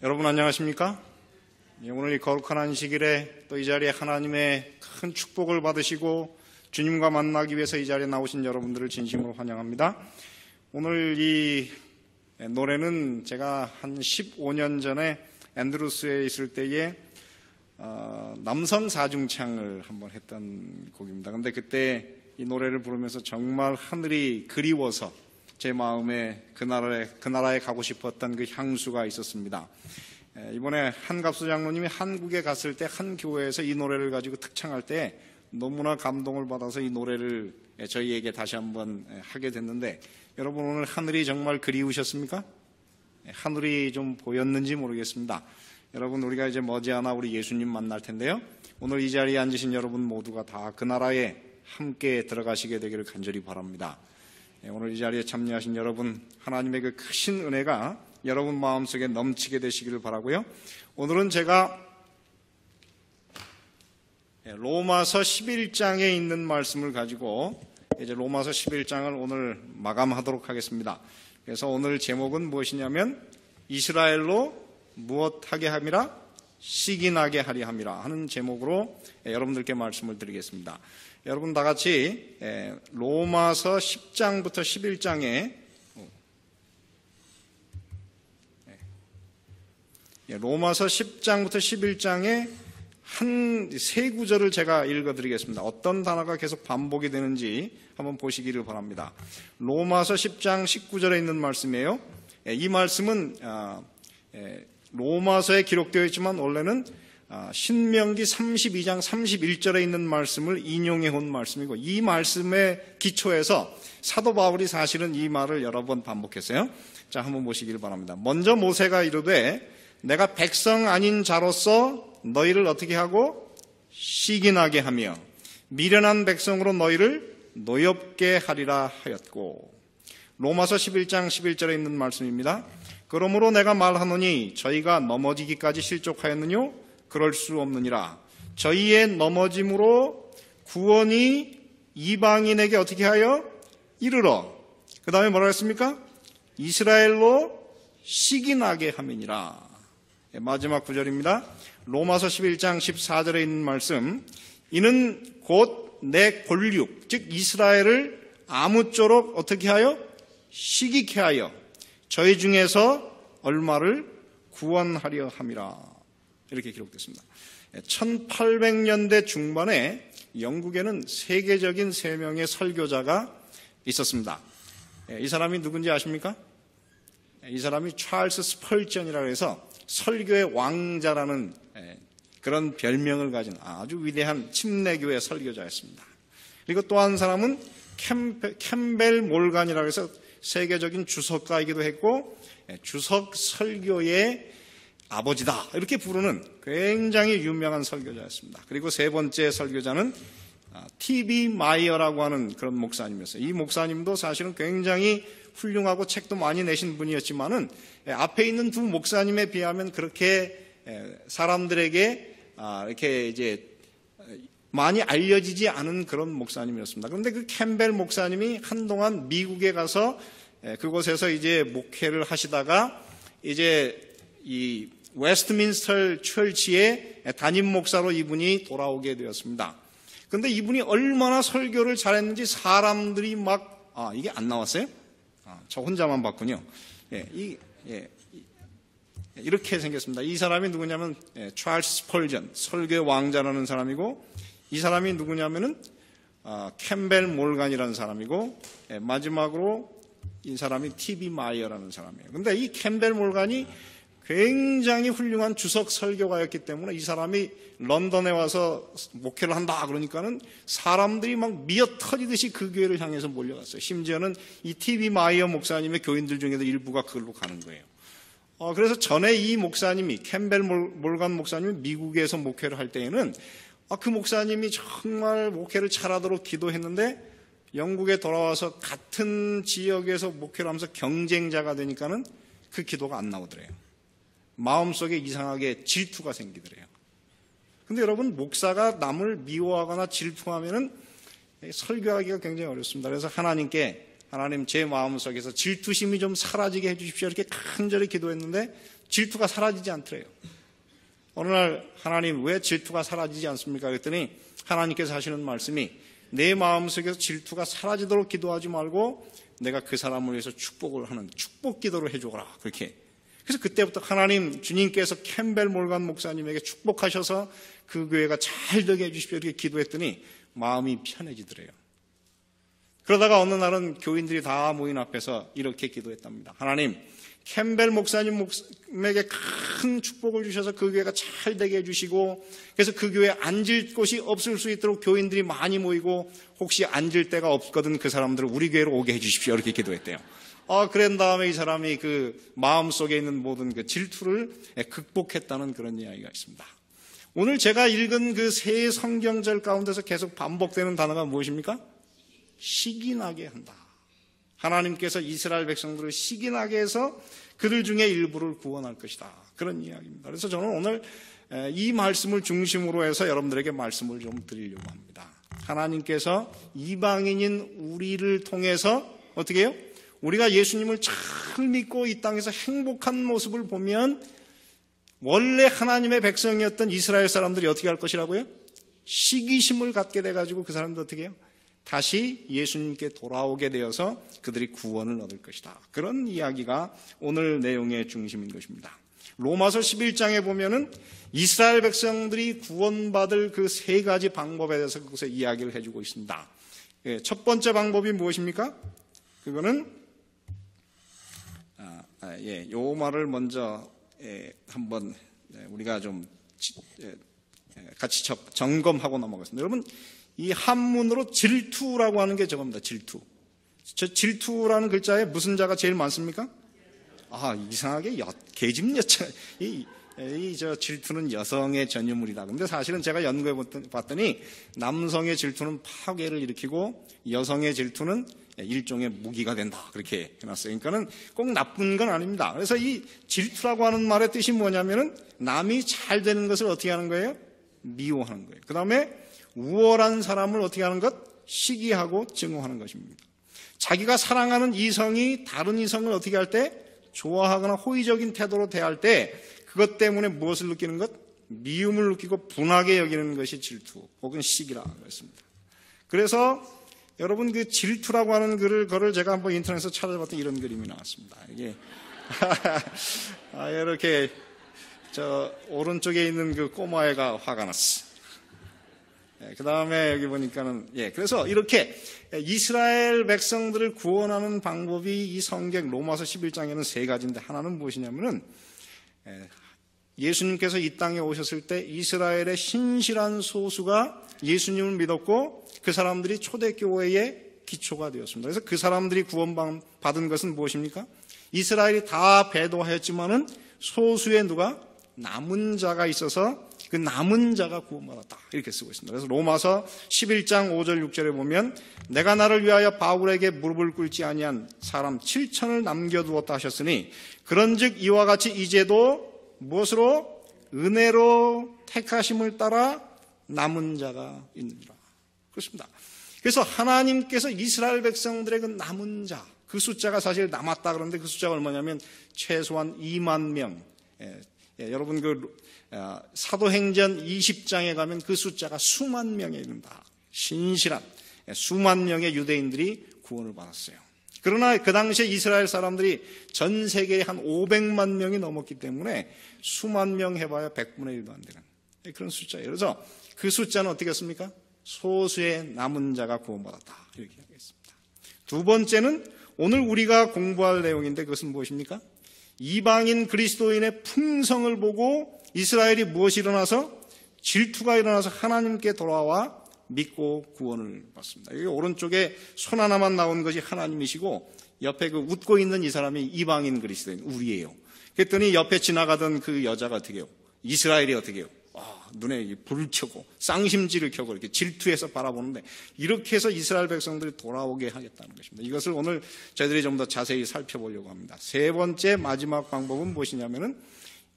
여러분 안녕하십니까? 오늘 이 거룩한 안식일에 또 이 자리에 하나님의 큰 축복을 받으시고 주님과 만나기 위해서 이 자리에 나오신 여러분들을 진심으로 환영합니다. 오늘 이 노래는 제가 한 15년 전에 앤드루스에 있을 때에 남성 사중창을 한번 했던 곡입니다. 근데 그때 이 노래를 부르면서 정말 하늘이 그리워서 제 마음에 그 나라에 가고 싶었던 그 향수가 있었습니다. 이번에 한갑수 장로님이 한국에 갔을 때 한 교회에서 이 노래를 가지고 특창할 때 너무나 감동을 받아서 이 노래를 저희에게 다시 한번 하게 됐는데, 여러분 오늘 하늘이 정말 그리우셨습니까? 하늘이 좀 보였는지 모르겠습니다. 여러분 우리가 이제 머지않아 우리 예수님 만날 텐데요, 오늘 이 자리에 앉으신 여러분 모두가 다 그 나라에 함께 들어가시게 되기를 간절히 바랍니다. 오늘 이 자리에 참여하신 여러분, 하나님의 그 크신 은혜가 여러분 마음속에 넘치게 되시기를 바라고요. 오늘은 제가 로마서 11장에 있는 말씀을 가지고 이제 로마서 11장을 오늘 마감하도록 하겠습니다. 그래서 오늘 제목은 무엇이냐면 이스라엘로 무엇하게 함이라? 씨기 나게 하리 함이라 하는 제목으로 여러분들께 말씀을 드리겠습니다. 여러분 다 같이 로마서 10장부터 11장에 로마서 10장부터 11장에 한 세 구절을 제가 읽어드리겠습니다. 어떤 단어가 계속 반복이 되는지 한번 보시기를 바랍니다. 로마서 10장 19절에 있는 말씀이에요. 이 말씀은 로마서에 기록되어 있지만 원래는 신명기 32장 31절에 있는 말씀을 인용해 온 말씀이고, 이 말씀의 기초에서 사도 바울이 사실은 이 말을 여러 번 반복했어요. 자, 한번 보시기를 바랍니다. 먼저 모세가 이르되 내가 백성 아닌 자로서 너희를 어떻게 하고 씨기 나게 하며 미련한 백성으로 너희를 노엽게 하리라 하였고, 로마서 11장 11절에 있는 말씀입니다. 그러므로 내가 말하노니 저희가 넘어지기까지 실족하였느뇨? 그럴 수 없느니라. 저희의 넘어짐으로 구원이 이방인에게 어떻게 하여 이르러, 그 다음에 뭐라 했습니까? 이스라엘로 씨기 나게 함이니라. 마지막 구절입니다. 로마서 11장 14절에 있는 말씀, 이는 곧 내 골육, 즉 이스라엘을 아무쪼록 어떻게 하여 시기케 하여 저희 중에서 얼마를 구원하려 함이라. 이렇게 기록됐습니다. 1800년대 중반에 영국에는 세계적인 3명의 설교자가 있었습니다. 이 사람이 누군지 아십니까? 이 사람이 찰스 스펄전이라고 해서 설교의 왕자라는 그런 별명을 가진 아주 위대한 침례교의 설교자였습니다. 그리고 또 한 사람은 캠벨 몰간이라고 해서 세계적인 주석가이기도 했고 주석 설교의 아버지다 이렇게 부르는 굉장히 유명한 설교자였습니다. 그리고 세 번째 설교자는 T.B. 마이어라고 하는 그런 목사님이었어요. 이 목사님도 사실은 굉장히 훌륭하고 책도 많이 내신 분이었지만은 앞에 있는 두 목사님에 비하면 그렇게 사람들에게 이렇게 이제 많이 알려지지 않은 그런 목사님이었습니다. 그런데 그 캠벨 목사님이 한동안 미국에 가서 그곳에서 이제 목회를 하시다가 이제 이 웨스트민스터 철치의 담임 목사로 이분이 돌아오게 되었습니다. 그런데 이분이 얼마나 설교를 잘했는지 사람들이 막 이게 안 나왔어요? 저 혼자만 봤군요. 이렇게 생겼습니다. 이 사람이 누구냐면 찰스 스펄전, 설교의 왕자라는 사람이고, 이 사람이 누구냐면은 캠벨 몰간이라는 사람이고, 마지막으로 이 사람이 T.B. 마이어라는 사람이에요. 근데 이 캠벨 몰간이 굉장히 훌륭한 주석 설교가였기 때문에 이 사람이 런던에 와서 목회를 한다 그러니까는 사람들이 막 미어 터지듯이 그 교회를 향해서 몰려갔어요. 심지어는 이 T.B. 마이어 목사님의 교인들 중에도 일부가 그걸로 가는 거예요. 그래서 전에 이 목사님이 캠벨 몰간 목사님이 미국에서 목회를 할 때에는 그 목사님이 정말 목회를 잘하도록 기도했는데 영국에 돌아와서 같은 지역에서 목회를 하면서 경쟁자가 되니까는 그 기도가 안 나오더래요. 마음속에 이상하게 질투가 생기더래요. 근데 여러분, 목사가 남을 미워하거나 질투하면은 설교하기가 굉장히 어렵습니다. 그래서 하나님께 하나님 제 마음속에서 질투심이 좀 사라지게 해주십시오. 이렇게 간절히 기도했는데 질투가 사라지지 않더래요. 어느 날 하나님 왜 질투가 사라지지 않습니까? 그랬더니 하나님께서 하시는 말씀이 내 마음속에서 질투가 사라지도록 기도하지 말고 내가 그 사람을 위해서 축복을 하는 축복 기도를 해주거라. 그렇게. 그래서 그때부터 하나님 주님께서 캠벨 몰간 목사님에게 축복하셔서 그 교회가 잘 되게 해주십시오. 이렇게 기도했더니 마음이 편해지더래요. 그러다가 어느 날은 교인들이 다 모인 앞에서 이렇게 기도했답니다. 하나님, 캠벨 목사님에게 큰 축복을 주셔서 그 교회가 잘 되게 해주시고 그래서 그 교회에 앉을 곳이 없을 수 있도록 교인들이 많이 모이고 혹시 앉을 데가 없거든 그 사람들을 우리 교회로 오게 해주십시오. 이렇게 기도했대요. 그런 다음에 이 사람이 그 마음속에 있는 모든 그 질투를 극복했다는 그런 이야기가 있습니다. 오늘 제가 읽은 그 세 성경절 가운데서 계속 반복되는 단어가 무엇입니까? 시기나게 한다. 하나님께서 이스라엘 백성들을 시기나게 해서 그들 중에 일부를 구원할 것이다. 그런 이야기입니다. 그래서 저는 오늘 이 말씀을 중심으로 해서 여러분들에게 말씀을 좀 드리려고 합니다. 하나님께서 이방인인 우리를 통해서 어떻게 해요? 우리가 예수님을 잘 믿고 이 땅에서 행복한 모습을 보면 원래 하나님의 백성이었던 이스라엘 사람들이 어떻게 할 것이라고요? 시기심을 갖게 돼가지고 그 사람들 어떻게 해요? 다시 예수님께 돌아오게 되어서 그들이 구원을 얻을 것이다. 그런 이야기가 오늘 내용의 중심인 것입니다. 로마서 11장에 보면은 이스라엘 백성들이 구원받을 그 세 가지 방법에 대해서 그것에 이야기를 해주고 있습니다. 첫 번째 방법이 무엇입니까? 그거는 요 말을 먼저 한번 우리가 좀 같이 점검하고 넘어가겠습니다. 여러분, 이 한문으로 질투라고 하는 게 저겁니다. 질투. 저 질투라는 글자에 무슨 자가 제일 많습니까? 이상하게 계집 여자. 저 질투는 여성의 전유물이다. 근데 사실은 제가 연구해 봤더니 남성의 질투는 파괴를 일으키고 여성의 질투는 일종의 무기가 된다. 그렇게 해놨어요. 그러니까는 꼭 나쁜 건 아닙니다. 그래서 이 질투라고 하는 말의 뜻이 뭐냐면은 남이 잘 되는 것을 어떻게 하는 거예요? 미워하는 거예요. 그 다음에 우월한 사람을 어떻게 하는 것? 시기하고 증오하는 것입니다. 자기가 사랑하는 이성이 다른 이성을 어떻게 할 때? 좋아하거나 호의적인 태도로 대할 때 그것 때문에 무엇을 느끼는 것? 미움을 느끼고 분하게 여기는 것이 질투 혹은 시기라고 했습니다. 그래서 여러분 그 질투라고 하는 글을 제가 한번 인터넷에서 찾아봤더니 이런 그림이 나왔습니다. 이게 이렇게 저 오른쪽에 있는 그 꼬마애가 화가 났어. 그 다음에 여기 보니까는 그래서 이렇게 이스라엘 백성들을 구원하는 방법이 이 성경 로마서 11장에는 세 가지인데 하나는 무엇이냐면은 예수님께서 이 땅에 오셨을 때 이스라엘의 신실한 소수가 예수님을 믿었고 그 사람들이 초대교회의 기초가 되었습니다. 그래서 그 사람들이 구원받은 것은 무엇입니까? 이스라엘이 다 배도하였지만은 소수의 누가? 남은 자가 있어서 그 남은 자가 구원받았다. 이렇게 쓰고 있습니다. 그래서 로마서 11장 5절 6절에 보면 내가 나를 위하여 바울에게 무릎을 꿇지 아니한 사람 7천을 남겨두었다 하셨으니 그런즉 이와 같이 이제도 무엇으로? 은혜로 택하심을 따라 남은 자가 있느니라. 그렇습니다. 그래서 하나님께서 이스라엘 백성들의 그 남은 자, 그 숫자가 사실 남았다 그러는데 그 숫자가 얼마냐면 최소한 2만 명. 여러분 그 사도행전 20장에 가면 그 숫자가 수만 명에 이른다. 신실한 수만 명의 유대인들이 구원을 받았어요. 그러나 그 당시에 이스라엘 사람들이 전 세계에 한 500만 명이 넘었기 때문에 수만 명 해봐야 100분의 1도 안 되는 그런 숫자예요. 그래서 그 숫자는 어떻게 했습니까? 소수의 남은 자가 구원받았다. 이렇게 하겠습니다. 두 번째는 오늘 우리가 공부할 내용인데 그것은 무엇입니까? 이방인 그리스도인의 풍성을 보고 이스라엘이 무엇이 일어나서? 질투가 일어나서 하나님께 돌아와 믿고 구원을 받습니다. 여기 오른쪽에 손 하나만 나온 것이 하나님이시고 옆에 그 웃고 있는 이 사람이 이방인 그리스도인 우리예요. 그랬더니 옆에 지나가던 그 여자가 어떻게 해요? 이스라엘이 어떻게 해요? 눈에 불을 켜고 쌍심지를 켜고 이렇게 질투해서 바라보는데 이렇게 해서 이스라엘 백성들이 돌아오게 하겠다는 것입니다. 이것을 오늘 저희들이 좀 더 자세히 살펴보려고 합니다. 세 번째 마지막 방법은 무엇이냐면은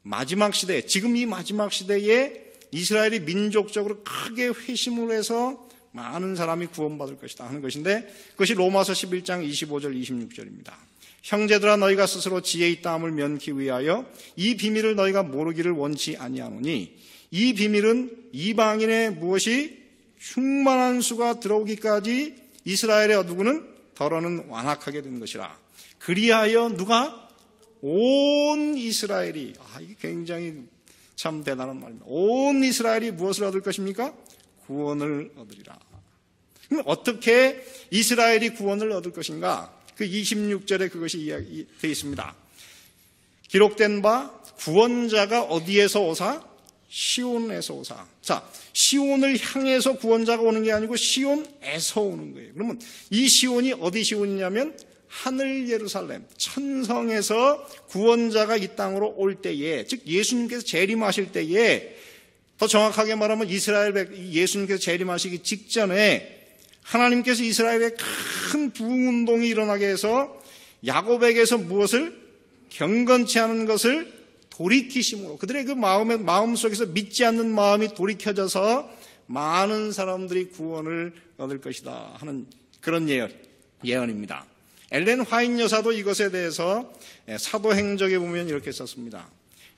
마지막 시대, 지금 이 마지막 시대에 이스라엘이 민족적으로 크게 회심을 해서 많은 사람이 구원받을 것이다 하는 것인데 그것이 로마서 11장 25절 26절입니다. 형제들아 너희가 스스로 지혜 있다함을 면키 위하여 이 비밀을 너희가 모르기를 원치 아니하노니 이 비밀은 이방인의 무엇이 충만한 수가 들어오기까지 이스라엘의 누구는 더러는 완악하게 된 것이라. 그리하여 누가? 온 이스라엘이. 이게 굉장히 참 대단한 말입니다. 온 이스라엘이 무엇을 얻을 것입니까? 구원을 얻으리라. 그럼 어떻게 이스라엘이 구원을 얻을 것인가? 그 26절에 그것이 이야기되어 있습니다. 기록된 바 구원자가 어디에서 오사? 시온에서 오사. 자, 시온을 향해서 구원자가 오는 게 아니고 시온에서 오는 거예요. 그러면 이 시온이 어디 시온이냐면 하늘 예루살렘, 천성에서 구원자가 이 땅으로 올 때에, 즉 예수님께서 재림하실 때에, 더 정확하게 말하면 예수님께서 재림하시기 직전에 하나님께서 이스라엘에 큰 부흥운동이 일어나게 해서 야곱에게서 무엇을? 경건치 않은 것을 돌이키심으로, 그들의 그 마음속에서 믿지 않는 마음이 돌이켜져서 많은 사람들이 구원을 얻을 것이다 하는 그런 예언입니다. 엘렌 화인 여사도 이것에 대해서 사도행적에 보면 이렇게 썼습니다.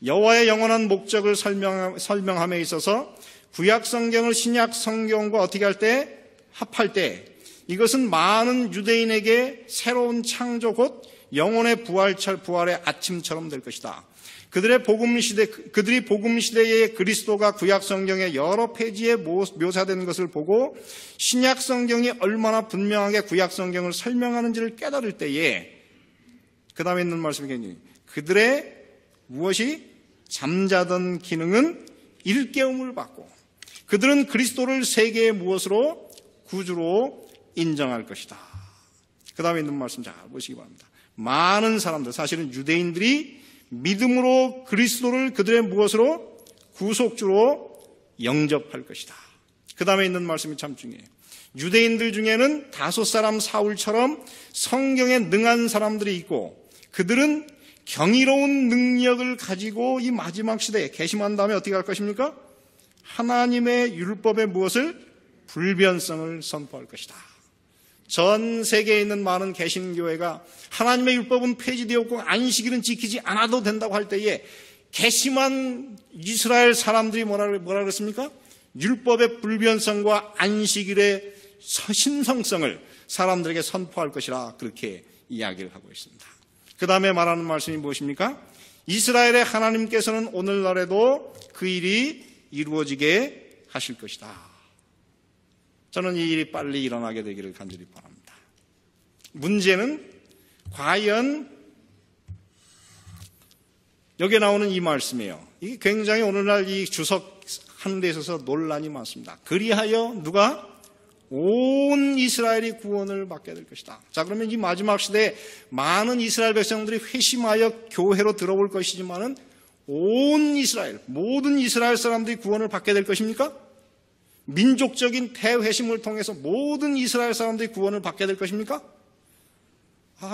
여호와의 영원한 목적을 설명함에 있어서 구약 성경을 신약 성경과 어떻게 할 때? 합할 때 이것은 많은 유대인에게 새로운 창조 곧 영혼의 부활의 아침처럼 될 것이다. 그들이 복음 시대에 그리스도가 구약 성경의 여러 페이지에 묘사된 것을 보고 신약 성경이 얼마나 분명하게 구약 성경을 설명하는지를 깨달을 때에 그 다음에 있는 말씀이 굉장히 그들의 무엇이 잠자던 기능은 일깨움을 받고 그들은 그리스도를 세계의 무엇으로? 구주로 인정할 것이다. 그 다음에 있는 말씀 잘 보시기 바랍니다. 많은 사람들, 사실은 유대인들이 믿음으로 그리스도를 그들의 무엇으로? 구속주로 영접할 것이다. 그 다음에 있는 말씀이 참 중요해요. 유대인들 중에는 5사람 사울처럼 성경에 능한 사람들이 있고 그들은 경이로운 능력을 가지고 이 마지막 시대에 개심한 다음에 어떻게 할 것입니까? 하나님의 율법의 무엇을? 불변성을 선포할 것이다. 전 세계에 있는 많은 개신교회가 하나님의 율법은 폐지되었고 안식일은 지키지 않아도 된다고 할 때에 개심한 이스라엘 사람들이 뭐라 그랬습니까? 율법의 불변성과 안식일의 신성성을 사람들에게 선포할 것이라 그렇게 이야기를 하고 있습니다. 그 다음에 말하는 말씀이 무엇입니까? 이스라엘의 하나님께서는 오늘날에도 그 일이 이루어지게 하실 것이다. 저는 이 일이 빨리 일어나게 되기를 간절히 바랍니다. 문제는 과연 여기에 나오는 이 말씀이에요. 이게 굉장히 오늘날 이 주석하는 데 있어서 논란이 많습니다. 그리하여 누가? 온 이스라엘이 구원을 받게 될 것이다. 자, 그러면 이 마지막 시대에 많은 이스라엘 백성들이 회심하여 교회로 들어올 것이지만은 온 이스라엘, 모든 이스라엘 사람들이 구원을 받게 될 것입니까? 민족적인 대회심을 통해서 모든 이스라엘 사람들이 구원을 받게 될 것입니까?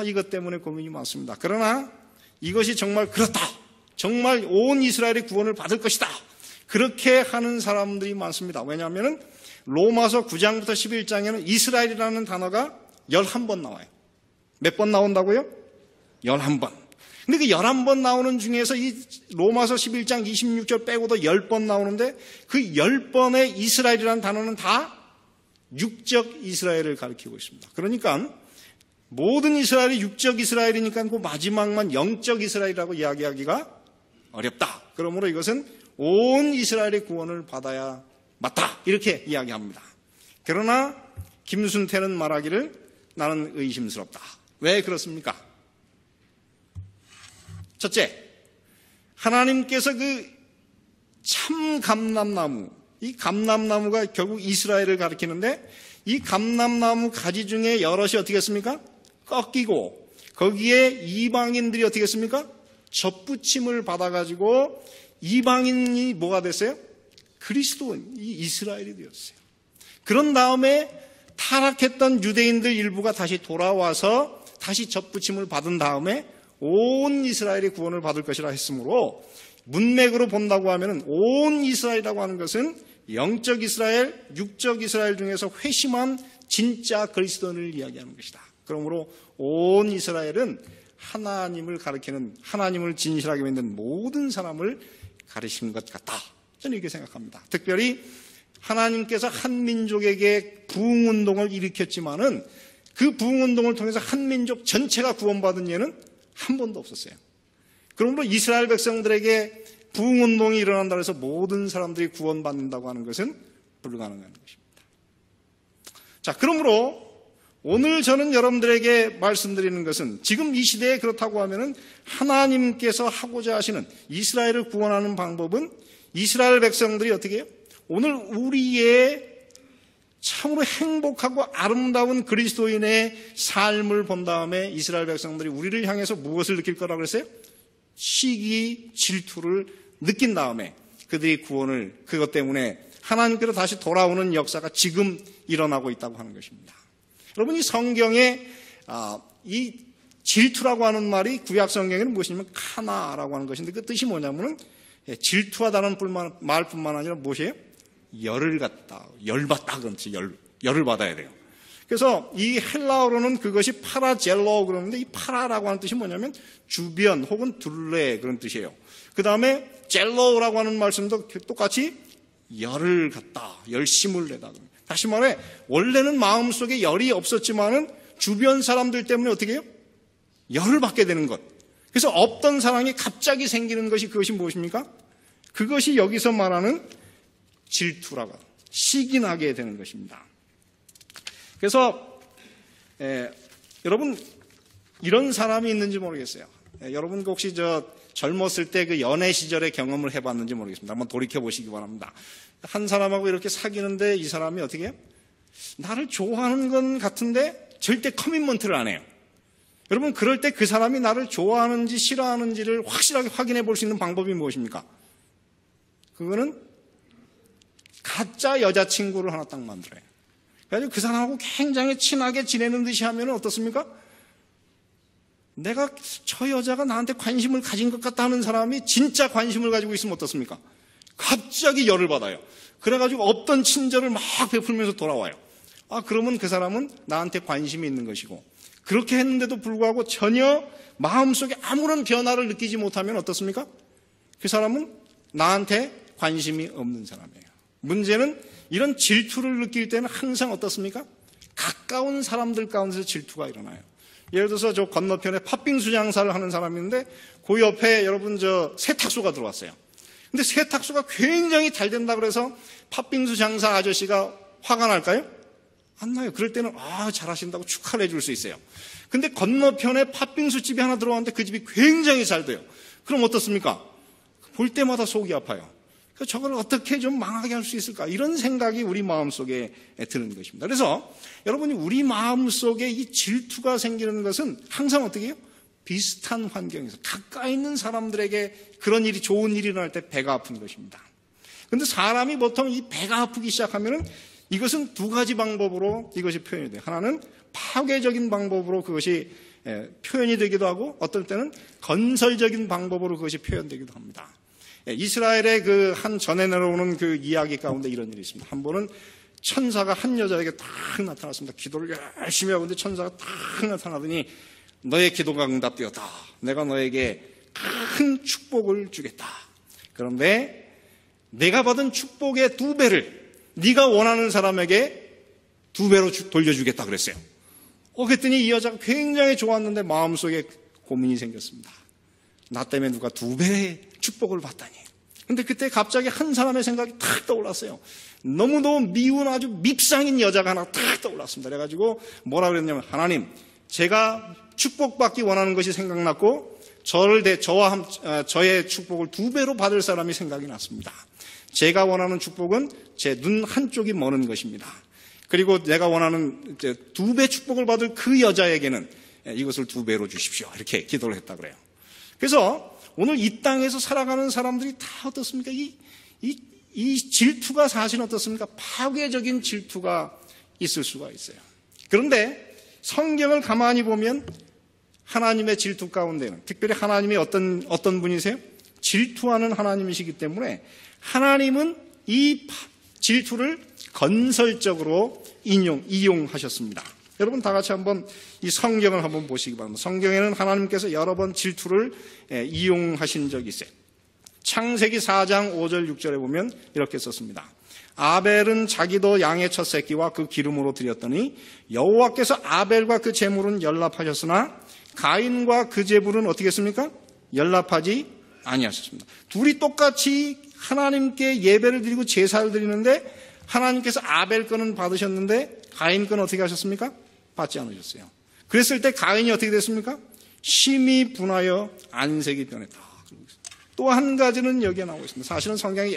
이것 때문에 고민이 많습니다. 그러나 이것이 정말 그렇다. 정말 온 이스라엘이 구원을 받을 것이다. 그렇게 하는 사람들이 많습니다. 왜냐하면 로마서 9장부터 11장에는 이스라엘이라는 단어가 11번 나와요. 몇 번 나온다고요? 11번. 근데 그 11번 나오는 중에서 이 로마서 11장 26절 빼고도 10번 나오는데 그 10번의 이스라엘이라는 단어는 다 육적 이스라엘을 가리키고 있습니다. 그러니까 모든 이스라엘이 육적 이스라엘이니까 그 마지막만 영적 이스라엘이라고 이야기하기가 어렵다. 그러므로 이것은 온 이스라엘의 구원을 받아야 맞다. 이렇게 이야기합니다. 그러나 김순태는 말하기를 나는 의심스럽다. 왜 그렇습니까? 첫째, 하나님께서 그 참 감람나무, 이 감람나무가 결국 이스라엘을 가리키는데 이 감람나무 가지 중에 여럿이 어떻게 했습니까? 꺾이고 거기에 이방인들이 어떻게 했습니까? 접붙임을 받아가지고 이방인이 뭐가 됐어요? 그리스도인, 이 이스라엘이 되었어요. 그런 다음에 타락했던 유대인들 일부가 다시 돌아와서 다시 접붙임을 받은 다음에 온 이스라엘이 구원을 받을 것이라 했으므로 문맥으로 본다고 하면 온 이스라엘이라고 하는 것은 영적 이스라엘, 육적 이스라엘 중에서 회심한 진짜 그리스도인을 이야기하는 것이다. 그러므로 온 이스라엘은 하나님을 가리키는, 하나님을 진실하게 믿는 모든 사람을 가리키는 것 같다. 저는 이렇게 생각합니다. 특별히 하나님께서 한 민족에게 부흥운동을 일으켰지만은 그 부흥운동을 통해서 한 민족 전체가 구원받은 예는 한 번도 없었어요. 그러므로 이스라엘 백성들에게 부흥운동이 일어난다고 해서 모든 사람들이 구원받는다고 하는 것은 불가능한 것입니다. 자, 그러므로 오늘 저는 여러분들에게 말씀드리는 것은 지금 이 시대에 그렇다고 하면은 하나님께서 하고자 하시는 이스라엘을 구원하는 방법은 이스라엘 백성들이 어떻게 해요? 오늘 우리의 참으로 행복하고 아름다운 그리스도인의 삶을 본 다음에 이스라엘 백성들이 우리를 향해서 무엇을 느낄 거라고 그랬어요? 시기, 질투를 느낀 다음에 그들이 구원을, 그것 때문에 하나님께로 다시 돌아오는 역사가 지금 일어나고 있다고 하는 것입니다. 여러분, 이 성경에 이 질투라고 하는 말이 구약 성경에는 무엇이냐면 카나라고 하는 것인데 그 뜻이 뭐냐면은 질투하다는 말뿐만 아니라 무엇이에요? 열을 갖다, 열받다 그런 뜻이 열을 받아야 돼요. 그래서 이 헬라어로는 그것이 파라젤로 그러는데 이 파라라고 하는 뜻이 뭐냐면 주변 혹은 둘레 그런 뜻이에요. 그 다음에 젤로라고 하는 말씀도 똑같이 열을 갖다, 열심을 내다. 다시 말해 원래는 마음속에 열이 없었지만은 주변 사람들 때문에 어떻게 해요? 열을 받게 되는 것. 그래서 없던 사랑이 갑자기 생기는 것이 그것이 무엇입니까? 그것이 여기서 말하는 질투라고 시기나게 되는 것입니다. 그래서 여러분 이런 사람이 있는지 모르겠어요. 여러분 혹시 젊었을 때 그 연애 시절의 경험을 해봤는지 모르겠습니다. 한번 돌이켜 보시기 바랍니다. 한 사람하고 이렇게 사귀는데 이 사람이 어떻게 해요? 나를 좋아하는 건 같은데 절대 커미트먼트를 안 해요. 여러분 그럴 때 그 사람이 나를 좋아하는지 싫어하는지를 확실하게 확인해 볼 수 있는 방법이 무엇입니까? 그거는 가짜 여자친구를 하나 딱 만들어요. 그래가지고 그 사람하고 굉장히 친하게 지내는 듯이 하면 어떻습니까? 내가 저 여자가 나한테 관심을 가진 것 같다 하는 사람이 진짜 관심을 가지고 있으면 어떻습니까? 갑자기 열을 받아요. 그래가지고 없던 친절을 막 베풀면서 돌아와요. 그러면 그 사람은 나한테 관심이 있는 것이고 그렇게 했는데도 불구하고 전혀 마음속에 아무런 변화를 느끼지 못하면 어떻습니까? 그 사람은 나한테 관심이 없는 사람이에요. 문제는 이런 질투를 느낄 때는 항상 어떻습니까? 가까운 사람들 가운데서 질투가 일어나요. 예를 들어서 저 건너편에 팥빙수 장사를 하는 사람이 있는데 그 옆에 여러분 세탁소가 들어왔어요. 근데 세탁소가 굉장히 잘 된다 그래서 팥빙수 장사 아저씨가 화가 날까요? 안 나요. 그럴 때는 잘하신다고 축하를 해줄 수 있어요. 근데 건너편에 팥빙수 집이 하나 들어왔는데 그 집이 굉장히 잘 돼요. 그럼 어떻습니까? 볼 때마다 속이 아파요. 저걸 어떻게 좀 망하게 할 수 있을까? 이런 생각이 우리 마음속에 드는 것입니다. 그래서 여러분이 우리 마음속에 이 질투가 생기는 것은 항상 어떻게 해요? 비슷한 환경에서 가까이 있는 사람들에게 그런 일이 좋은 일이 일어날 때 배가 아픈 것입니다. 그런데 사람이 보통 이 배가 아프기 시작하면은 이것은 두 가지 방법으로 이것이 표현이 돼요. 하나는 파괴적인 방법으로 그것이 표현이 되기도 하고 어떨 때는 건설적인 방법으로 그것이 표현되기도 합니다. 이스라엘의 그 한 전에 내려오는 그 이야기 가운데 이런 일이 있습니다. 한 번은 천사가 한 여자에게 딱 나타났습니다. 기도를 열심히 하고 있는데 천사가 딱 나타나더니 너의 기도가 응답되었다. 내가 너에게 큰 축복을 주겠다. 그런데 내가 받은 축복의 2배를 네가 원하는 사람에게 2배로 돌려주겠다 그랬어요. 그랬더니 이 여자가 굉장히 좋았는데 마음속에 고민이 생겼습니다. 나 때문에 누가 2배의 축복을 받다니. 근데 그때 갑자기 한 사람의 생각이 탁 떠올랐어요. 너무너무 미운 아주 밉상인 여자가 하나 탁 떠올랐습니다. 그래가지고 뭐라 그랬냐면 하나님, 제가 축복받기 원하는 것이 생각났고 저의 축복을 2배로 받을 사람이 생각이 났습니다. 제가 원하는 축복은 제 눈 한쪽이 머는 것입니다. 그리고 내가 원하는 2배 축복을 받을 그 여자에게는 이것을 2배로 주십시오. 이렇게 기도를 했다 그래요. 그래서 오늘 이 땅에서 살아가는 사람들이 다 어떻습니까? 이 질투가 사실은 어떻습니까? 파괴적인 질투가 있을 수가 있어요. 그런데 성경을 가만히 보면 하나님의 질투 가운데는 특별히 하나님이 어떤 분이세요? 질투하는 하나님이시기 때문에 하나님은 이 질투를 건설적으로 이용하셨습니다. 여러분 다 같이 한번 이 성경을 한번 보시기 바랍니다. 성경에는 하나님께서 여러 번 질투를 이용하신 적이 있어요. 창세기 4장 5절 6절에 보면 이렇게 썼습니다. 아벨은 자기도 양의 첫 새끼와 그 기름으로 드렸더니 여호와께서 아벨과 그 제물은 연락하셨으나 가인과 그 제물은 어떻게 했습니까? 연락하지 아니하셨습니다. 둘이 똑같이 하나님께 예배를 드리고 제사를 드리는데 하나님께서 아벨 거는 받으셨는데 가인 거는 어떻게 하셨습니까? 받지 않으셨어요. 그랬을 때 가인이 어떻게 됐습니까? 심히 분하여 안색이 변했다. 또 한 가지는 여기에 나오고 있습니다. 사실은 성경에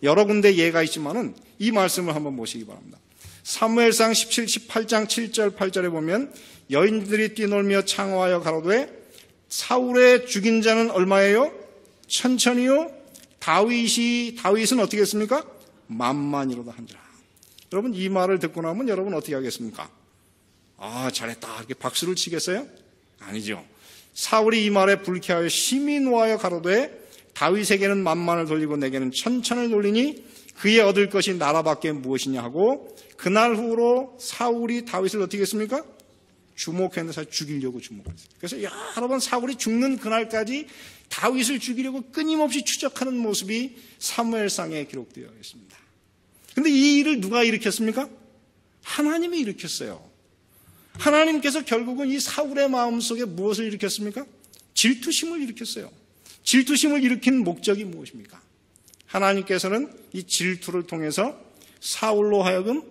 여러 군데 예가 있지만은 이 말씀을 한번 보시기 바랍니다. 사무엘상 18장 7절 8절에 보면 여인들이 뛰놀며 창호하여 가로되 사울의 죽인 자는 얼마예요? 천천히요. 다윗은 어떻게 했습니까? 만만이로다 한지라. 여러분 이 말을 듣고 나면 여러분 어떻게 하겠습니까? 아 잘했다 이렇게 박수를 치겠어요? 아니죠. 사울이 이 말에 불쾌하여 심히 노하여 가로되 다윗에게는 만만을 돌리고 내게는 천천을 돌리니 그의 얻을 것이 나라밖에 무엇이냐 하고 그날 후로 사울이 다윗을 어떻게 했습니까? 주목했는데 죽이려고 주목했어요. 그래서 여러 번 사울이 죽는 그날까지 다윗을 죽이려고 끊임없이 추적하는 모습이 사무엘상에 기록되어 있습니다. 그런데 이 일을 누가 일으켰습니까? 하나님이 일으켰어요. 하나님께서 결국은 이 사울의 마음속에 무엇을 일으켰습니까? 질투심을 일으켰어요. 질투심을 일으킨 목적이 무엇입니까? 하나님께서는 이 질투를 통해서 사울로 하여금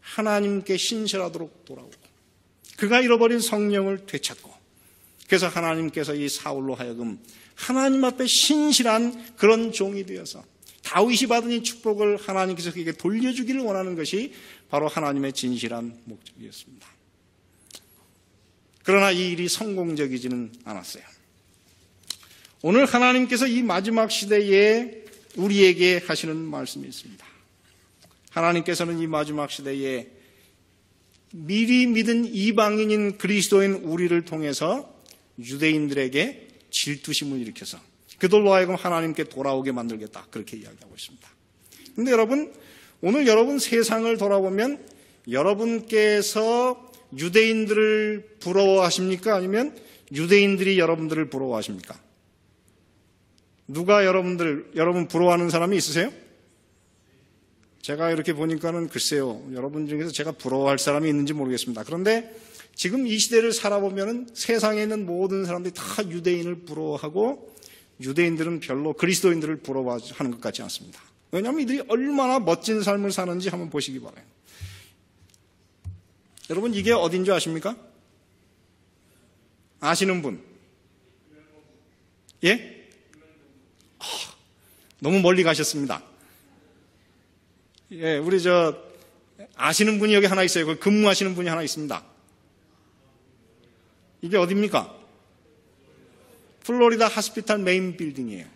하나님께 신실하도록 돌아오고 그가 잃어버린 성령을 되찾고 그래서 하나님께서 이 사울로 하여금 하나님 앞에 신실한 그런 종이 되어서 다윗이 받은 이 축복을 하나님께서 그에게 돌려주기를 원하는 것이 바로 하나님의 진실한 목적이었습니다. 그러나 이 일이 성공적이지는 않았어요. 오늘 하나님께서 이 마지막 시대에 우리에게 하시는 말씀이 있습니다. 하나님께서는 이 마지막 시대에 미리 믿은 이방인인 그리스도인 우리를 통해서 유대인들에게 질투심을 일으켜서 그들로 하여금 하나님께 돌아오게 만들겠다 그렇게 이야기하고 있습니다. 그런데 여러분 오늘 여러분 세상을 돌아보면 여러분께서 유대인들을 부러워하십니까? 아니면 유대인들이 여러분들을 부러워하십니까? 누가 여러분 부러워하는 사람이 있으세요? 제가 이렇게 보니까는 글쎄요, 여러분 중에서 제가 부러워할 사람이 있는지 모르겠습니다. 그런데 지금 이 시대를 살아보면은 세상에 있는 모든 사람들이 다 유대인을 부러워하고 유대인들은 별로 그리스도인들을 부러워하는 것 같지 않습니다. 왜냐하면 이들이 얼마나 멋진 삶을 사는지 한번 보시기 바라요. 여러분 이게 어딘 줄 아십니까? 아시는 분? 예? 너무 멀리 가셨습니다. 예, 우리 아시는 분이 여기 하나 있어요. 근무하시는 분이 하나 있습니다. 이게 어디입니까? 플로리다 하스피탈 메인 빌딩이에요.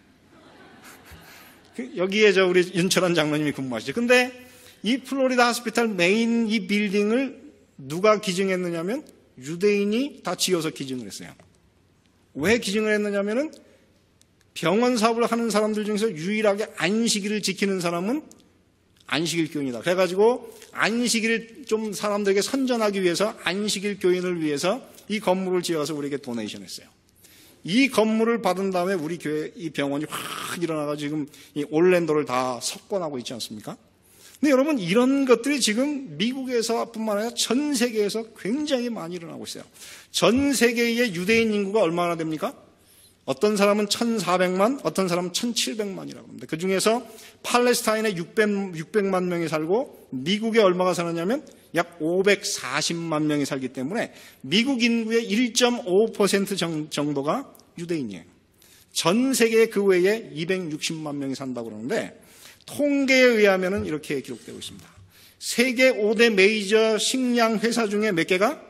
여기에 우리 윤철환 장로님이 근무하시죠. 근데 이 플로리다 하스피탈 메인 이 빌딩을 누가 기증했느냐면 유대인이 다 지어서 기증을 했어요. 왜 기증을 했느냐면은 병원 사업을 하는 사람들 중에서 유일하게 안식일을 지키는 사람은 안식일 교인이다. 그래가지고 안식일을 좀 사람들에게 선전하기 위해서 안식일 교인을 위해서 이 건물을 지어서 우리에게 도네이션 했어요. 이 건물을 받은 다음에 우리 교회 이 병원이 확 일어나가지고 지금 이 올랜도를 다 석권하고 있지 않습니까? 근데 여러분 이런 것들이 지금 미국에서뿐만 아니라 전 세계에서 굉장히 많이 일어나고 있어요. 전 세계의 유대인 인구가 얼마나 됩니까? 어떤 사람은 1,400만, 어떤 사람은 1,700만이라고 합니다. 그 중에서 팔레스타인에 600만 명이 살고 미국에 얼마가 사느냐면 약 540만 명이 살기 때문에 미국 인구의 1.5% 정도가 유대인이에요. 전 세계 그 외에 260만 명이 산다고 그러는데 통계에 의하면 이렇게 기록되고 있습니다. 세계 5대 메이저 식량 회사 중에 몇 개가?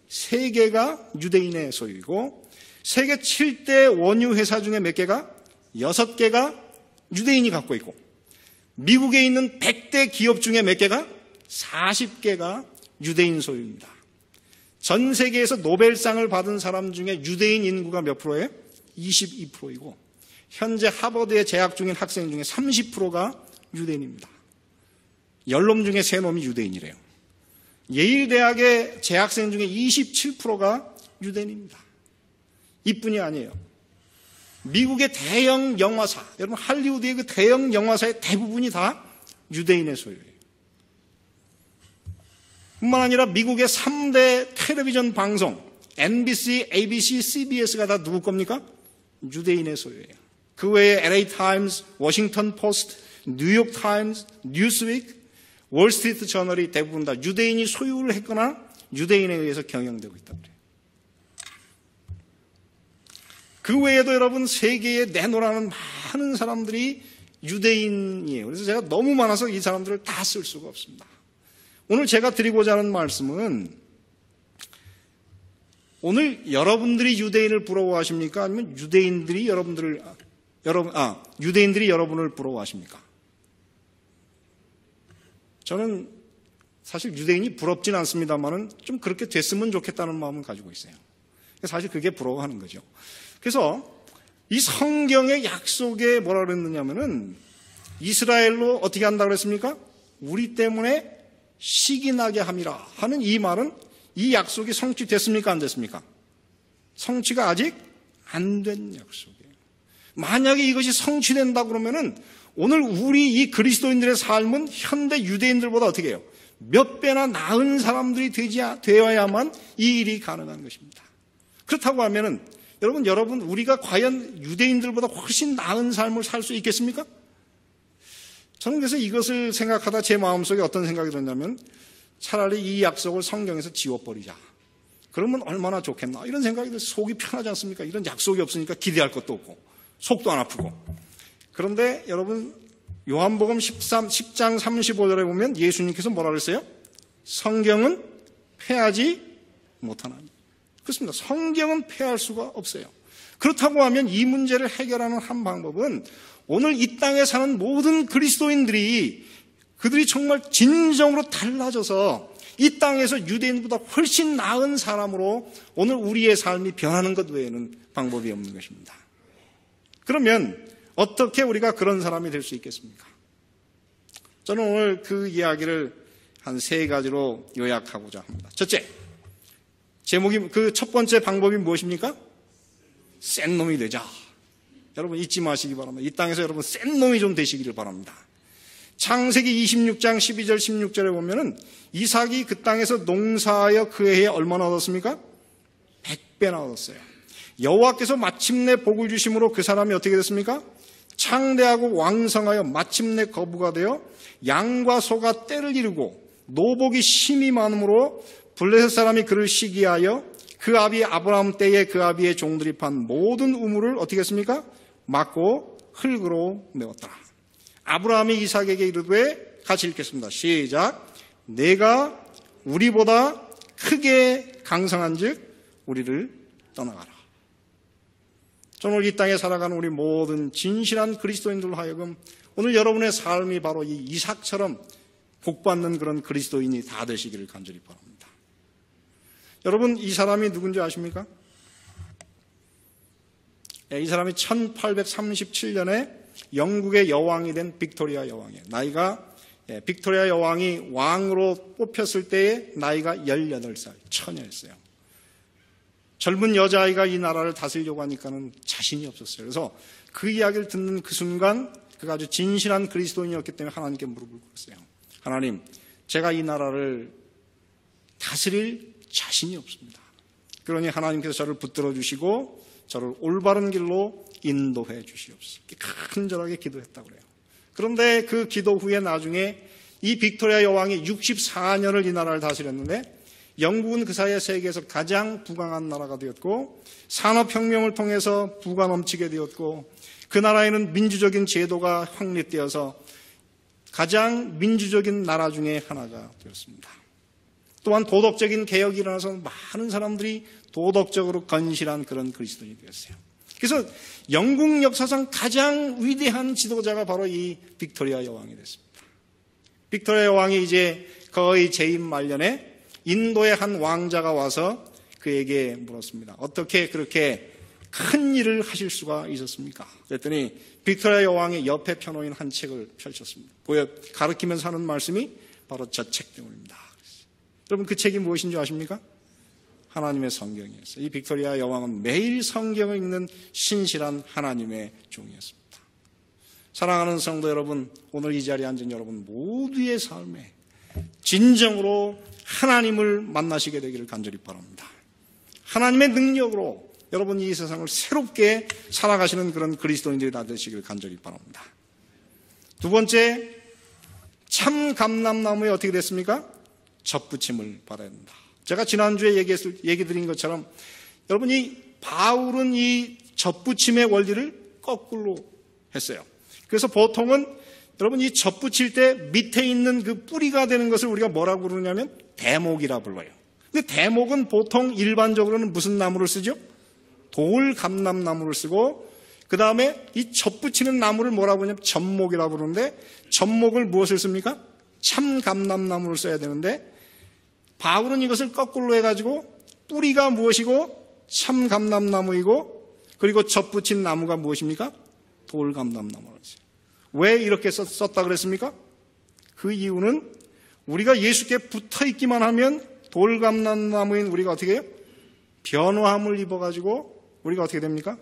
3개가 유대인의 소유이고 세계 7대 원유 회사 중에 몇 개가? 6개가 유대인이 갖고 있고 미국에 있는 100대 기업 중에 몇 개가? 40개가 유대인 소유입니다. 전 세계에서 노벨상을 받은 사람 중에 유대인 인구가 몇 프로예요? 22%이고 현재 하버드에 재학 중인 학생 중에 30%가 유대인입니다. 10놈 중에 3놈이 유대인이래요. 예일대학의 재학생 중에 27%가 유대인입니다. 이뿐이 아니에요. 미국의 대형 영화사, 여러분 할리우드의 그 대형 영화사의 대부분이 다 유대인의 소유예요. 뿐만 아니라 미국의 3대 텔레비전 방송, NBC, ABC, CBS가 다 누구 겁니까? 유대인의 소유예요. 그 외에 LA 타임스, 워싱턴 포스트, 뉴욕 타임스, 뉴스윅, 월스트리트 저널이 대부분 다 유대인이 소유를 했거나 유대인에 의해서 경영되고 있다고 그래요. 그 외에도 여러분 세계에 내놓으라는 많은 사람들이 유대인이에요. 그래서 제가 너무 많아서 이 사람들을 다 쓸 수가 없습니다. 오늘 제가 드리고자 하는 말씀은 오늘 여러분들이 유대인을 부러워하십니까? 아니면 유대인들이 여러분을 부러워하십니까? 저는 사실 유대인이 부럽진 않습니다만은 좀 그렇게 됐으면 좋겠다는 마음을 가지고 있어요. 사실 그게 부러워하는 거죠. 그래서 이 성경의 약속에 뭐라 그랬느냐면은 이스라엘로 어떻게 한다고 그랬습니까? 우리 때문에 시기 나게 함이라 하는 이 말은 이 약속이 성취됐습니까? 안 됐습니까? 성취가 아직 안 된 약속이에요. 만약에 이것이 성취된다 그러면은 오늘 우리 이 그리스도인들의 삶은 현대 유대인들보다 어떻게 해요? 몇 배나 나은 사람들이 되어야만 이 일이 가능한 것입니다. 그렇다고 하면은 여러분 우리가 과연 유대인들보다 훨씬 나은 삶을 살 수 있겠습니까? 저는 그래서 이것을 생각하다 제 마음속에 어떤 생각이 들었냐면 차라리 이 약속을 성경에서 지워버리자. 그러면 얼마나 좋겠나 이런 생각이 들어서 속이 편하지 않습니까? 이런 약속이 없으니까 기대할 것도 없고 속도 안 아프고. 그런데 여러분 요한복음 10장 35절에 보면 예수님께서 뭐라 그랬어요? 성경은 폐하지 못하나니. 그렇습니다. 성경은 폐할 수가 없어요. 그렇다고 하면 이 문제를 해결하는 한 방법은 오늘 이 땅에 사는 모든 그리스도인들이 그들이 정말 진정으로 달라져서 이 땅에서 유대인보다 훨씬 나은 사람으로 오늘 우리의 삶이 변하는 것 외에는 방법이 없는 것입니다. 그러면 어떻게 우리가 그런 사람이 될 수 있겠습니까? 저는 오늘 그 이야기를 한 3가지로 요약하고자 합니다. 첫째, 제목이 그 첫 번째 방법이 무엇입니까? 센 놈이 되자. 여러분 잊지 마시기 바랍니다. 이 땅에서 여러분 센 놈이 좀 되시기를 바랍니다. 창세기 26장 12절 16절에 보면은 이삭이 그 땅에서 농사하여 그 해에 얼마나 얻었습니까? 100배나 얻었어요. 여호와께서 마침내 복을 주심으로 그 사람이 어떻게 됐습니까? 창대하고 왕성하여 마침내 거부가 되어 양과 소가 떼를 이루고 노복이 심히 많으므로 블레셋 사람이 그를 시기하여 그 아비 아브라함 때에 그 아비의 종들이 판 모든 우물을 어떻게 했습니까? 막고 흙으로 메웠더라. 아브라함이 이삭에게 이르되 같이 읽겠습니다. 시작. 내가 우리보다 크게 강성한 즉 우리를 떠나가라. 오늘 이 땅에 살아가는 우리 모든 진실한 그리스도인들로 하여금 오늘 여러분의 삶이 바로 이 이삭처럼 복받는 그런 그리스도인이 다 되시기를 간절히 바랍니다. 여러분 이 사람이 누군지 아십니까? 이 사람이 1837년에 영국의 여왕이 된 빅토리아 여왕이에요. 나이가 빅토리아 여왕이 왕으로 뽑혔을 때의 나이가 18살, 처녀였어요. 젊은 여자아이가 이 나라를 다스리려고 하니까는 자신이 없었어요. 그래서 그 이야기를 듣는 그 순간 그가 아주 진실한 그리스도인이었기 때문에 하나님께 무릎을 꿇었어요. 하나님, 제가 이 나라를 다스릴 자신이 없습니다. 그러니 하나님께서 저를 붙들어 주시고 저를 올바른 길로 인도해 주시옵소서. 간절하게 기도했다고 그래요. 그런데 그 기도 후에 나중에 이 빅토리아 여왕이 64년을 이 나라를 다스렸는데 영국은 그 사이에 세계에서 가장 부강한 나라가 되었고 산업혁명을 통해서 부가 넘치게 되었고 그 나라에는 민주적인 제도가 확립되어서 가장 민주적인 나라 중에 하나가 되었습니다. 또한 도덕적인 개혁이 일어나서 많은 사람들이 도덕적으로 건실한 그런 그리스도인이 되었어요. 그래서 영국 역사상 가장 위대한 지도자가 바로 이 빅토리아 여왕이 됐습니다. 빅토리아 여왕이 이제 거의 재임 말년에 인도의 한 왕자가 와서 그에게 물었습니다. 어떻게 그렇게 큰 일을 하실 수가 있었습니까? 그랬더니 빅토리아 여왕의 옆에 펴놓인 한 책을 펼쳤습니다. 가르치면서 하는 말씀이 바로 저 책 때문입니다. 여러분 그 책이 무엇인 줄 아십니까? 하나님의 성경이었어요. 이 빅토리아 여왕은 매일 성경을 읽는 신실한 하나님의 종이었습니다. 사랑하는 성도 여러분, 오늘 이 자리에 앉은 여러분 모두의 삶에 진정으로 하나님을 만나시게 되기를 간절히 바랍니다. 하나님의 능력으로 여러분 이 세상을 새롭게 살아가시는 그런 그리스도인들이 다 되시기를 간절히 바랍니다. 두 번째, 참 감람나무에 어떻게 됐습니까? 접붙임을 받아야 된다. 제가 지난주에 얘기 드린 것처럼 여러분 이 바울은 이 접붙임의 원리를 거꾸로 했어요. 그래서 보통은 여러분 이 접붙일 때 밑에 있는 그 뿌리가 되는 것을 우리가 뭐라고 부르냐면 대목이라 불러요. 근데 대목은 보통 일반적으로는 무슨 나무를 쓰죠? 돌감람나무를 쓰고 그 다음에 이 접붙이는 나무를 뭐라고 하냐면 접목이라고 부르는데 접목을 무엇을 씁니까? 참감람나무를 써야 되는데 바울은 이것을 거꾸로 해가지고 뿌리가 무엇이고 참감람나무이고 그리고 접붙인 나무가 무엇입니까? 돌감람나무라고 했어요. 왜 이렇게 썼다 그랬습니까? 그 이유는 우리가 예수께 붙어있기만 하면 돌감람나무인 우리가 어떻게 해요? 변화함을 입어가지고 우리가 어떻게 됩니까?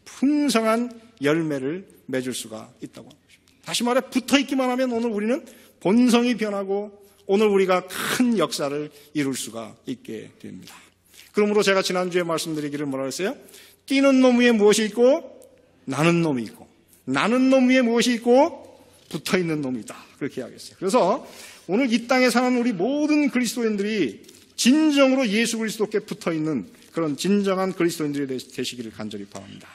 풍성한 열매를 맺을 수가 있다고 합니다. 다시 말해 붙어있기만 하면 오늘 우리는 본성이 변하고 오늘 우리가 큰 역사를 이룰 수가 있게 됩니다. 그러므로 제가 지난주에 말씀드리기를 뭐라 했어요? 뛰는 놈 위에 무엇이 있고 나는 놈이 있고 나는 놈 위에 무엇이 있고 붙어있는 놈이 있다. 그렇게 이야기했어요. 그래서 오늘 이 땅에 사는 우리 모든 그리스도인들이 진정으로 예수 그리스도께 붙어있는 그런 진정한 그리스도인들이 되시기를 간절히 바랍니다.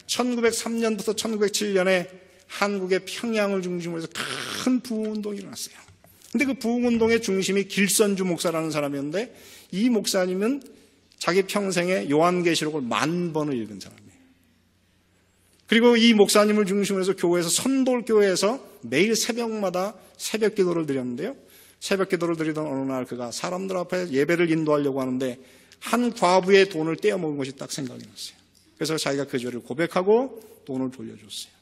1903년부터 1907년에 한국의 평양을 중심으로 해서 큰 부흥운동이 일어났어요. 근데 그 부흥운동의 중심이 길선주 목사라는 사람이었는데 이 목사님은 자기 평생에 요한계시록을 10,000번을 읽은 사람이에요. 그리고 이 목사님을 중심으로 해서 교회에서 선돌교회에서 매일 새벽마다 새벽 기도를 드렸는데요. 새벽 기도를 드리던 어느 날 그가 사람들 앞에 예배를 인도하려고 하는데 한 과부의 돈을 떼어먹은 것이 딱 생각이 났어요. 그래서 자기가 그 죄를 고백하고 돈을 돌려줬어요.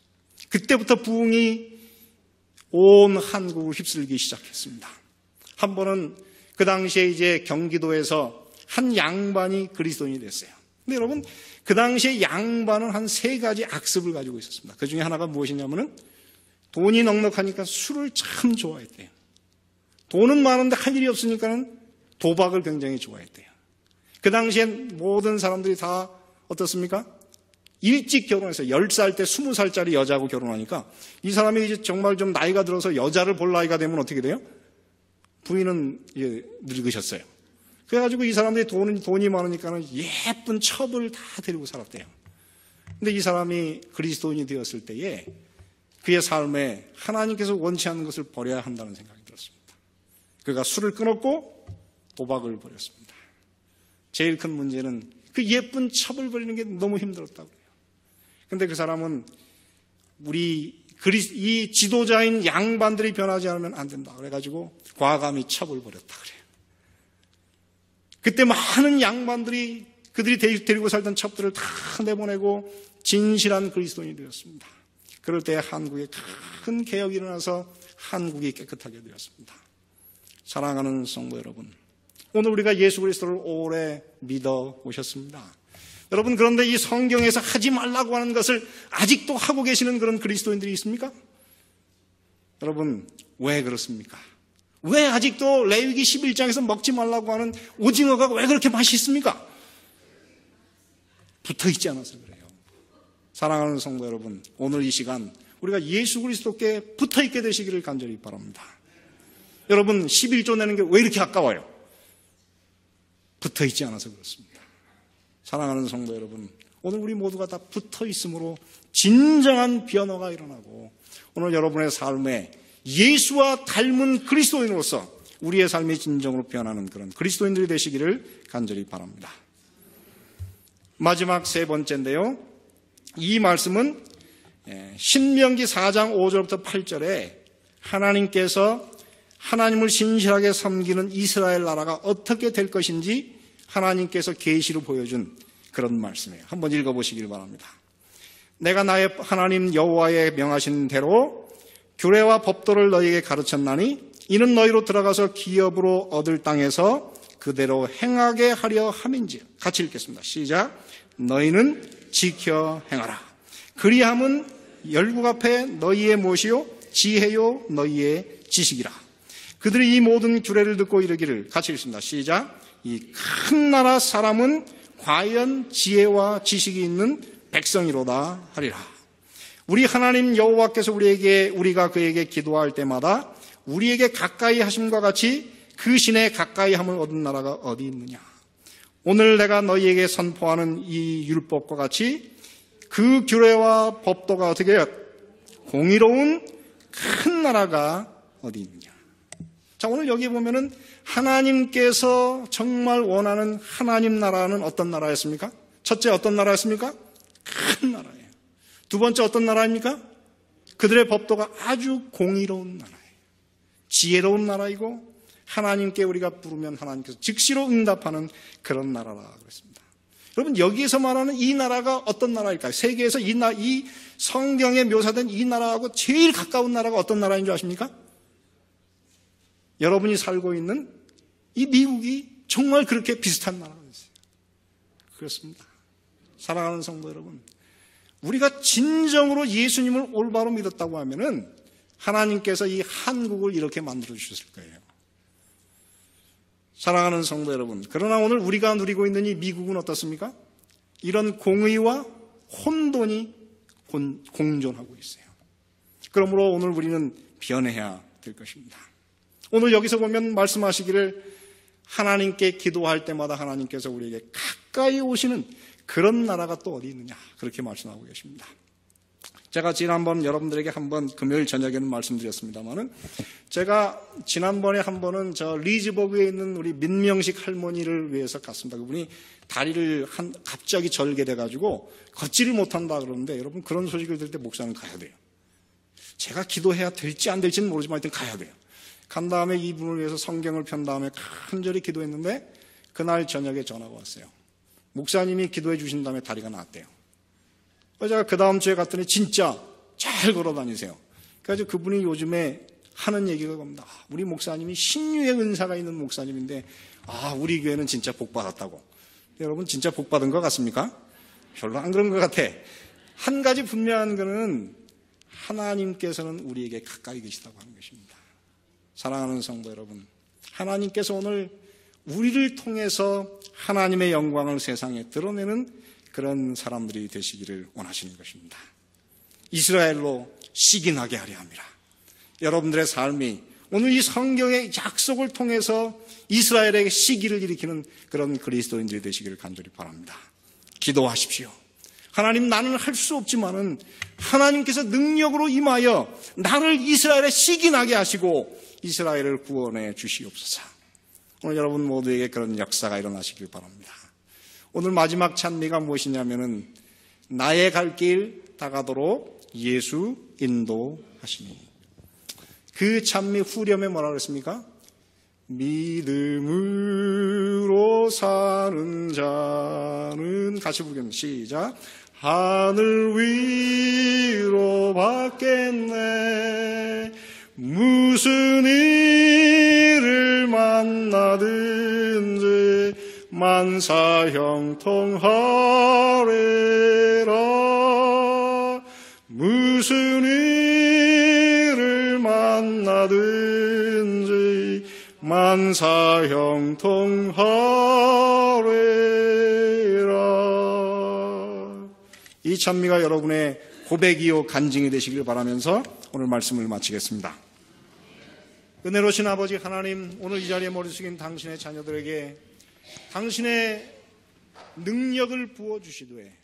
그때부터 부흥이 온 한국을 휩쓸기 시작했습니다. 한 번은 그 당시에 이제 경기도에서 한 양반이 그리스도인이 됐어요. 근데 여러분 그 당시에 양반은 한 3가지 악습을 가지고 있었습니다. 그 중에 하나가 무엇이냐면은 돈이 넉넉하니까 술을 참 좋아했대요. 돈은 많은데 할 일이 없으니까는 도박을 굉장히 좋아했대요. 그 당시엔 모든 사람들이 다 어떻습니까? 일찍 결혼해서 10살 때 20살짜리 여자하고 결혼하니까 이 사람이 이제 정말 좀 나이가 들어서 여자를 볼 나이가 되면 어떻게 돼요? 부인은 이제 늙으셨어요. 그래가지고 이 사람들이 돈이 많으니까는 예쁜 첩을 다 데리고 살았대요. 근데 이 사람이 그리스도인이 되었을 때에 그의 삶에 하나님께서 원치 않는 것을 버려야 한다는 생각이 들었습니다. 그가 술을 끊었고 도박을 버렸습니다. 제일 큰 문제는 그 예쁜 첩을 버리는 게 너무 힘들었다고 해요. 근데 그 사람은 이 지도자인 양반들이 변하지 않으면 안 된다. 그래가지고 과감히 첩을 버렸다 그래요. 그때 많은 양반들이 그들이 데리고 살던 첩들을 다 내보내고 진실한 그리스도인이 되었습니다. 그럴 때 한국에 큰 개혁이 일어나서 한국이 깨끗하게 되었습니다. 사랑하는 성도 여러분, 오늘 우리가 예수 그리스도를 오래 믿어 오셨습니다. 여러분 그런데 이 성경에서 하지 말라고 하는 것을 아직도 하고 계시는 그런 그리스도인들이 있습니까? 여러분 왜 그렇습니까? 왜 아직도 레위기 11장에서 먹지 말라고 하는 오징어가 왜 그렇게 맛있습니까? 붙어있지 않아서 그래요. 사랑하는 성도 여러분, 오늘 이 시간 우리가 예수 그리스도께 붙어있게 되시기를 간절히 바랍니다. 여러분 11조 내는 게 왜 이렇게 아까워요? 붙어있지 않아서 그렇습니다. 사랑하는 성도 여러분, 오늘 우리 모두가 다 붙어있으므로 진정한 변화가 일어나고 오늘 여러분의 삶에 예수와 닮은 그리스도인으로서 우리의 삶이 진정으로 변하는 그런 그리스도인들이 되시기를 간절히 바랍니다. 마지막 3번째인데요. 이 말씀은 신명기 4장 5절부터 8절에 하나님께서 하나님을 신실하게 섬기는 이스라엘 나라가 어떻게 될 것인지 하나님께서 계시로 보여준 그런 말씀이에요. 한번 읽어보시길 바랍니다. 내가 나의 하나님 여호와의 명하신 대로 규례와 법도를 너희에게 가르쳤나니 이는 너희로 들어가서 기업으로 얻을 땅에서 그대로 행하게 하려 함인지. 같이 읽겠습니다. 시작. 너희는 지켜 행하라. 그리함은 열국 앞에 너희의 무엇이요? 지혜요 너희의 지식이라. 그들이 이 모든 규례를 듣고 이르기를. 같이 읽습니다. 시작. 이 큰 나라 사람은 과연 지혜와 지식이 있는 백성이로다 하리라. 우리 하나님 여호와께서 우리가 그에게 기도할 때마다 우리에게 가까이 하심과 같이 그 신의 가까이 함을 얻은 나라가 어디 있느냐. 오늘 내가 너희에게 선포하는 이 율법과 같이 그 규례와 법도가 어떻게 공의로운 큰 나라가 어디 있느냐. 자, 오늘 여기 보면은 하나님께서 정말 원하는 하나님 나라는 어떤 나라였습니까? 첫째 어떤 나라였습니까? 큰 나라예요. 두 번째 어떤 나라입니까? 그들의 법도가 아주 공의로운 나라예요. 지혜로운 나라이고 하나님께 우리가 부르면 하나님께서 즉시로 응답하는 그런 나라라 그랬습니다. 여러분, 여기에서 말하는 이 나라가 어떤 나라일까요? 세계에서 이 성경에 묘사된 이 나라하고 제일 가까운 나라가 어떤 나라인 줄 아십니까? 여러분이 살고 있는 이 미국이 정말 그렇게 비슷한 나라가 있어요. 그렇습니다. 사랑하는 성도 여러분, 우리가 진정으로 예수님을 올바로 믿었다고 하면은 하나님께서 이 한국을 이렇게 만들어 주셨을 거예요. 사랑하는 성도 여러분, 그러나 오늘 우리가 누리고 있는 이 미국은 어떻습니까? 이런 공의와 혼돈이 공존하고 있어요. 그러므로 오늘 우리는 변해야 될 것입니다. 오늘 여기서 보면 말씀하시기를 하나님께 기도할 때마다 하나님께서 우리에게 가까이 오시는 그런 나라가 또 어디 있느냐, 그렇게 말씀하고 계십니다. 제가 지난번 여러분들에게 한번 금요일 저녁에는 말씀드렸습니다만은 제가 지난번에 한 번은 저 리즈버그에 있는 우리 민명식 할머니를 위해서 갔습니다. 그분이 다리를 갑자기 절개돼가지고 걷지를 못한다 그러는데, 여러분 그런 소식을 들을 때 목사는 가야 돼요. 제가 기도해야 될지 안 될지는 모르지만 하여튼 가야 돼요. 간 다음에 이분을 위해서 성경을 편 다음에 간절히 기도했는데 그날 저녁에 전화가 왔어요. 목사님이 기도해 주신 다음에 다리가 나았대요. 제가 그 다음 주에 갔더니 진짜 잘 걸어 다니세요. 그래서 그분이 요즘에 하는 얘기가 겁니다. 우리 목사님이 신유의 은사가 있는 목사님인데 우리 교회는 진짜 복 받았다고. 여러분 진짜 복 받은 것 같습니까? 별로 안 그런 것 같아. 한 가지 분명한 것은 하나님께서는 우리에게 가까이 계시다고 하는 것입니다. 사랑하는 성도 여러분, 하나님께서 오늘 우리를 통해서 하나님의 영광을 세상에 드러내는 그런 사람들이 되시기를 원하시는 것입니다. 이스라엘로 시기나게 하려 함이라. 여러분들의 삶이 오늘 이 성경의 약속을 통해서 이스라엘에게 시기를 일으키는 그런 그리스도인들이 되시기를 간절히 바랍니다. 기도하십시오. 하나님, 나는 할 수 없지만은 하나님께서 능력으로 임하여 나를 이스라엘에 시기나게 하시고 이스라엘을 구원해 주시옵소서. 오늘 여러분 모두에게 그런 역사가 일어나시길 바랍니다. 오늘 마지막 찬미가 무엇이냐면은 나의 갈 길 다가도록 예수 인도하시니. 그 찬미 후렴에 뭐라 그랬습니까? 믿음으로 사는 자는, 같이 부르겠습니다. 시작. 하늘 위로 받겠네. 무슨 일을 만나든지 만사 형통하리라. 무슨 일을 만나든지 만사 형통하리라. 이 찬미가 여러분의 고백이요 간증이 되시길 바라면서 오늘 말씀을 마치겠습니다. 은혜로우신 아버지 하나님, 오늘 이 자리에 머리 숙인 당신의 자녀들에게 당신의 능력을 부어주시되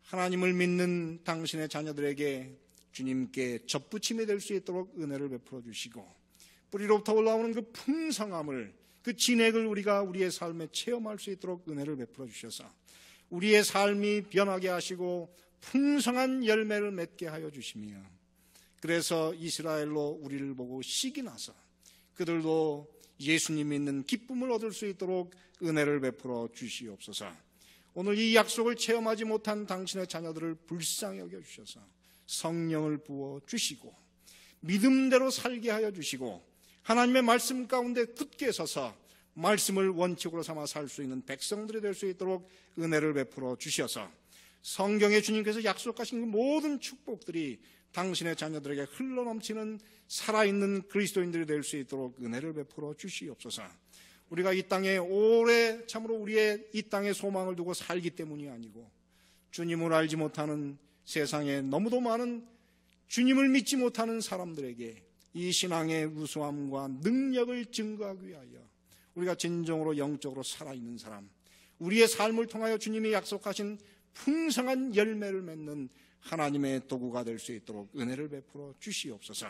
하나님을 믿는 당신의 자녀들에게 주님께 접붙임이 될 수 있도록 은혜를 베풀어 주시고 뿌리로부터 올라오는 그 풍성함을, 그 진액을 우리가 우리의 삶에 체험할 수 있도록 은혜를 베풀어 주셔서 우리의 삶이 변하게 하시고 풍성한 열매를 맺게 하여 주시며, 그래서 이스라엘로 우리를 보고 시기나서 그들도 예수님 믿는 기쁨을 얻을 수 있도록 은혜를 베풀어 주시옵소서. 오늘 이 약속을 체험하지 못한 당신의 자녀들을 불쌍히 여겨주셔서 성령을 부어주시고 믿음대로 살게 하여 주시고 하나님의 말씀 가운데 굳게 서서 말씀을 원칙으로 삼아 살 수 있는 백성들이 될 수 있도록 은혜를 베풀어 주셔서 성경에 주님께서 약속하신 그 모든 축복들이 당신의 자녀들에게 흘러넘치는 살아있는 그리스도인들이 될 수 있도록 은혜를 베풀어 주시옵소서. 우리가 이 땅에 오래 참으로 우리의 이 땅에 소망을 두고 살기 때문이 아니고 주님을 알지 못하는 세상에 너무도 많은 주님을 믿지 못하는 사람들에게 이 신앙의 우수함과 능력을 증거하기 위하여 우리가 진정으로 영적으로 살아있는 사람, 우리의 삶을 통하여 주님이 약속하신 풍성한 열매를 맺는 하나님의 도구가 될 수 있도록 은혜를 베풀어 주시옵소서.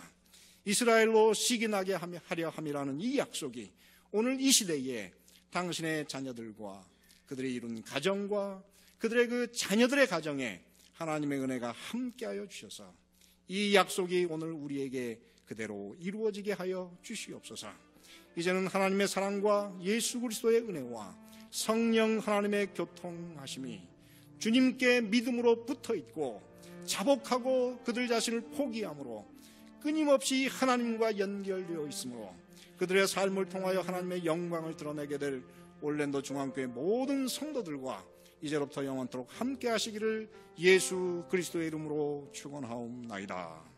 이스라엘로 시기나게 하려 함이라는 이 약속이 오늘 이 시대에 당신의 자녀들과 그들이 이룬 가정과 그들의 그 자녀들의 가정에 하나님의 은혜가 함께하여 주셔서 이 약속이 오늘 우리에게 그대로 이루어지게 하여 주시옵소서. 이제는 하나님의 사랑과 예수 그리스도의 은혜와 성령 하나님의 교통하심이 주님께 믿음으로 붙어있고 자복하고 그들 자신을 포기함으로 끊임없이 하나님과 연결되어 있으므로 그들의 삶을 통하여 하나님의 영광을 드러내게 될 올랜도 중앙교회 모든 성도들과 이제로부터 영원토록 함께 하시기를 예수 그리스도의 이름으로 축원하옵나이다.